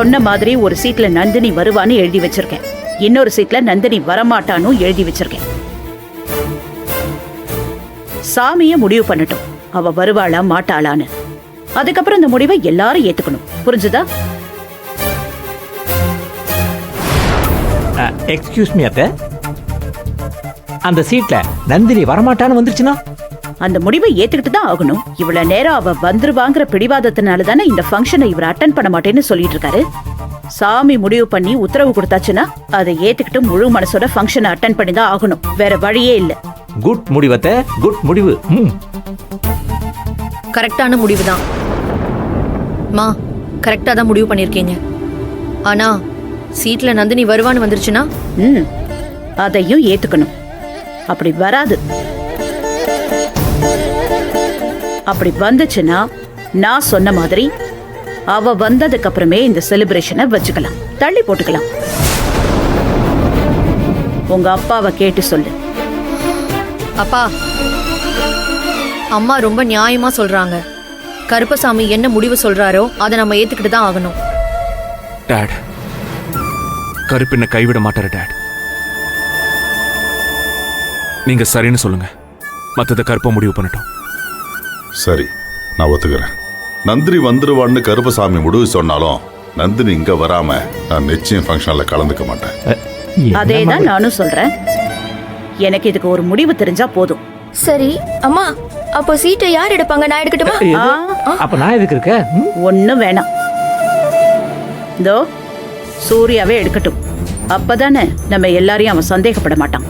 சொன்ன மாதிரி ஒரு சீட்ல நந்தினி வருவான்னு எழுதி வச்சிருக்கேன், இன்னொரு சீட்ல நந்தினி வரமாட்டான்னு எழுதி வச்சிருக்கேன். சாமியே முடிவு பண்ணட்டும் அவ வருவாளா மாட்டாளான்னு. அதுக்கப்புறம் இந்த முடிவை எல்லாரும் ஏத்துக்கணும். புரிஞ்சுதா? எக்ஸ்கியூஸ் மீ அத்தை, அந்த சீட்ல நந்தினி வரமாட்டான்னு வந்துருச்சுன்னா அந்த முடிவை ஏத்துக்கிட்டு தான் ஆகணும். இவ்வளவு நேரம் அவ வந்துருவாங்கிற பிடிவாதத்தினால தானே இந்த ஃபங்க்ஷனை இவர் அட்டென்ட் பண்ண மாட்டேன்னு சொல்லிட்டு இருக்காரு. சாமி முடிவு பண்ணி உத்தரவு கொடுத்தாச்சுன்னா அதை ஏத்துக்கிட்டு முழு மனசோட ஃபங்க்ஷனை அட்டென்ட் பண்ணி தான் ஆகணும். வேற வழியே இல்ல. குட் முடிவு அத்தை, குட் முடிவு. கரெக்டான முடிவு தான் மா, கரெக்டா தான் முடிவு பண்ணிருக்கீங்க. ஆனா சீட்ல நந்தினி வருவான்னு வந்துருச்சுன்னா அதையும் ஏத்துக்கணும். அப்படி வராது. அப்படி வந்துச்சுன்னா நான் சொன்ன மாதிரி அவ வந்ததுக்கு அப்புறமே இந்த செலிப்ரேஷனை வச்சுக்கலாம், தள்ளி போட்டுக்கலாம். உங்க அப்பாவை கேட்டு சொல்லு. அப்பா, அம்மா ரொம்ப நியாயமா சொல்றாங்க. கருப்பசாமி என்ன முடிவு சொல்றாரோ அதை நம்ம ஏத்துக்கிட்டு தான் ஆகணும். டாட், கருப்பு என்ன கைவிட மாட்டாரு டாட். நீங்க சரின்னு சொல்லுங்க, மத்தத கருப்ப முடிவு பண்ணட்டும். சரி, நான் ஒத்துக்கிறேன். நந்தினி வந்துருவான்னு கருப்பசாமி முடிவு சொன்னாலும் நந்தினி இங்க வராம நான் நிச்சயம் ஃபங்க்ஷன்ல கலந்துக்க மாட்டேன். அதேதான் நானும் சொல்றேன். எனக்கு இதுக்கு ஒரு முடிவு தெரிஞ்சா போதும். சரி அம்மா, அப்போ சீட்டை யார் எடுப்பாங்க? நான் எடுக்கட்டுமா? அப்ப நான் எதுக்கு இருக்க? ஒண்ணும் வேணாம். இதோ சூர்யாவே எடுக்கட்டும். அப்பதானே நம்ம எல்லாரையும் அவன் சந்தேகப்பட மாட்டான்.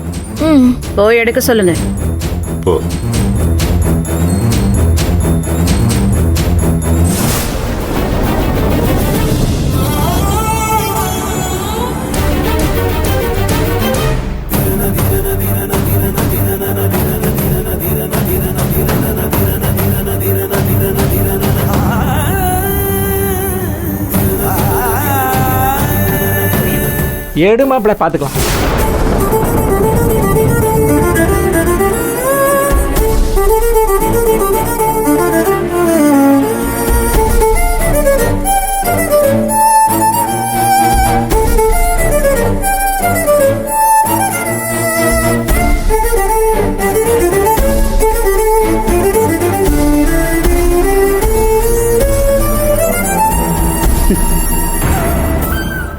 போய் எடுக்க சொல்லுங்க. போ. ஏடு மாப்பிள்ள பாத்துக்கலாம்.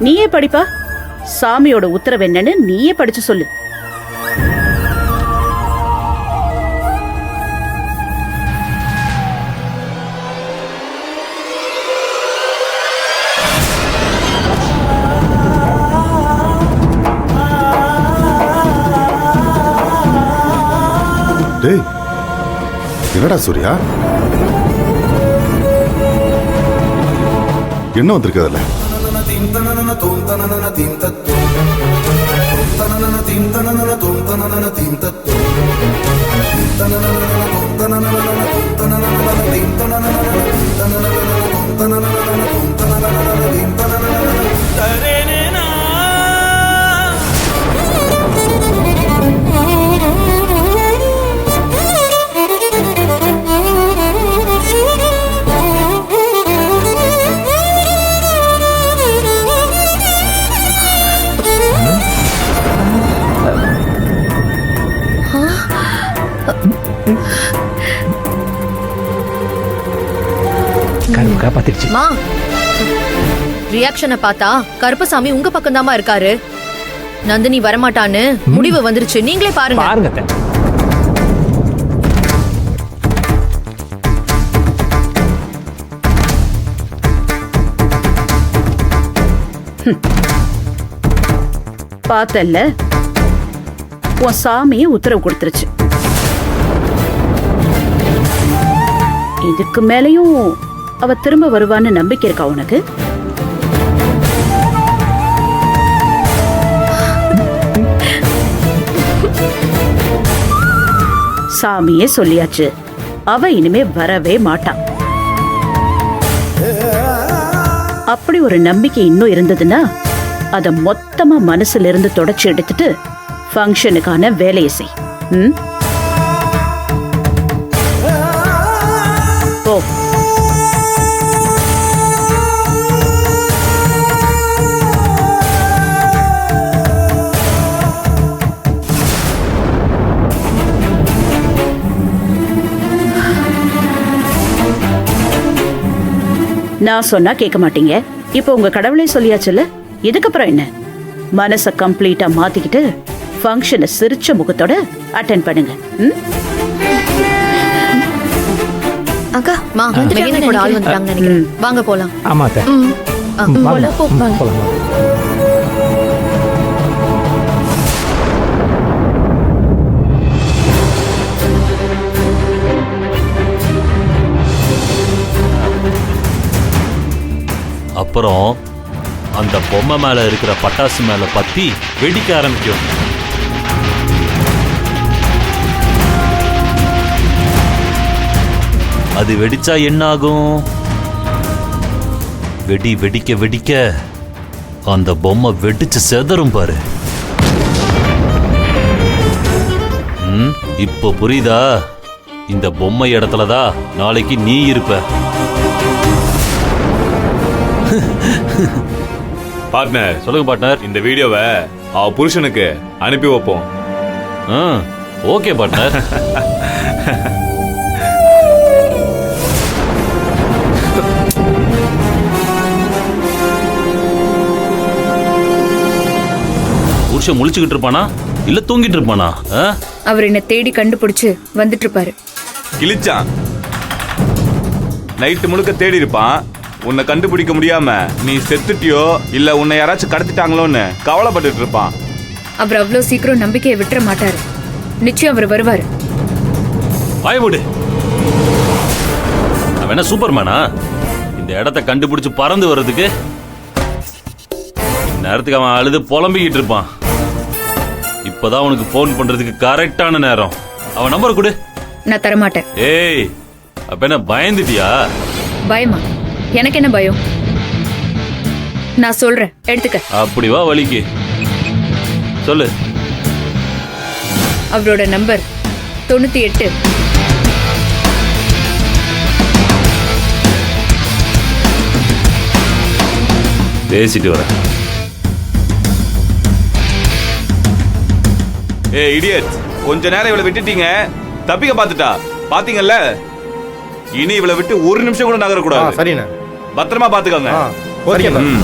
நீயே படிப்பா. சாமியோட உத்தரவு என்னன்னு நீயே படிச்சு சொல்லு. டேய், என்னடா சூர்யா, என்ன வந்திருக்கு அதுல? மா, ரியாக்ஷனை பார்த்தா கருப்பசாமி உங்க பக்கம் தாமா இருக்காரு. நந்தினி வரமாட்டான்னு முடிவு வந்துருச்சு. நீங்களே பாருங்க. பாருங்க. பார்த்தல்ல, உன் சாமியே உத்தரவு கொடுத்துருச்சு. இதுக்கு மேலையும் அவ திரும்ப வருவான்னு நம்பிக்கை இருக்கா உனக்கு? சாமியே சொல்லியாச்சு, அவ இனிமே வரவே மாட்டான். அப்படி ஒரு நம்பிக்கை இன்னும் இருந்ததுன்னா அத மொத்தமா மனசுல இருந்து தொடச்சு எடுத்துட்டு ஃபங்க்ஷனுக்கான வேலையை செய். போ. நான் சொன்னா கேட்க மாட்டீங்க. இப்போ உங்க கடவுளே சொல்லியாச்சுல்ல, இதுக்கப்புறம் என்ன? மனச கம்ப்ளீட்டா மாத்திக்கிட்டு ஃபங்க்ஷனை சிரிச்ச முகத்தோட அட்டென்ட் பண்ணுங்க. ம்? அக்கா மா மெஹந்தி கூட ஆள் வந்துட்டாங்கன்னு நினைக்கிறேன். வாங்க போலாம். ஆமா அத்தை. போலாம், போ, வாங்க. போலாம். அப்புறம் அந்த பொம்மை மேல இருக்கிற பட்டாசு மேல பத்தி வெடிக்க ஆரம்பிக்கும். அது வெடிச்சா என்ன ஆகும்? வெடிக்க வெடிக்க அந்த பொம்மை வெடிச்சு செதறும் பாரு. இப்போ புரியுதா? இந்த பொம்மை இடத்துலதான் நாளைக்கு நீ இருப்ப. பார்ட்னர், சொல்லுங்க பார்ட்னர். இந்த வீடியோவை அவ புருஷனுக்கு அனுப்பி வைப்போம். Okay partner. புருஷன் முழிச்சுக்கிட்டு இருப்பானா இல்ல தூங்கிட்டு இருப்பானா? அவர் என்ன தேடி கண்டுபிடிச்சு வந்துட்டு இருப்பாரு. கிழிச்சான். நைட்டு முழுக்க தேடி இருப்பான். உன்னை கண்டுபிடிக்க முடியாம நீ செத்துட்டியோ இல்ல உன்னை யாராச்சும் கடத்திட்டாங்களோன்னு கவலைப்பட்டுட்டு இருப்பான். அவர் அவ்வளவு சீக்கிரம் நம்பிக்கையை விட்டுற மாட்டாரு. நிச்சயம் அவர் வருவாரு. பயமுடு. அவன் என்ன சூப்பர்மேனா? இந்த இடத்தை கண்டுபிடிச்சு பறந்து வர்றதுக்கு நேரத்துக்கு அவன் அழுது புலம்பிக்கிட்டு இருப்பான். இப்பதான் உனக்கு போன் பண்றதுக்கு கரெக்டான நேரம். அவன் நம்பர் கொடு. நான் தரமாட்டேன். ஏய், அப்ப என்ன பயந்துட்டியா? பயமா? எனக்கு என்ன பயம்? நான் சொல்றேன், எடுத்துக்க. அப்படி வா வலிக்கு. சொல்லு. அவரோட நம்பர் 98. பேசிட்டு வர. ஏய் இடியட், கொஞ்ச நேரம் இவளை விட்டுட்டீங்க, தப்பிக்க பார்த்துட்டா. பாத்தீங்கல்ல, இனி இவளை விட்டு ஒரு நிமிஷம் கூட நகரக்கூடாது. சரிண்ணே. பத்திரமா பாத்துக்கோங்க. ஓகே. ம்.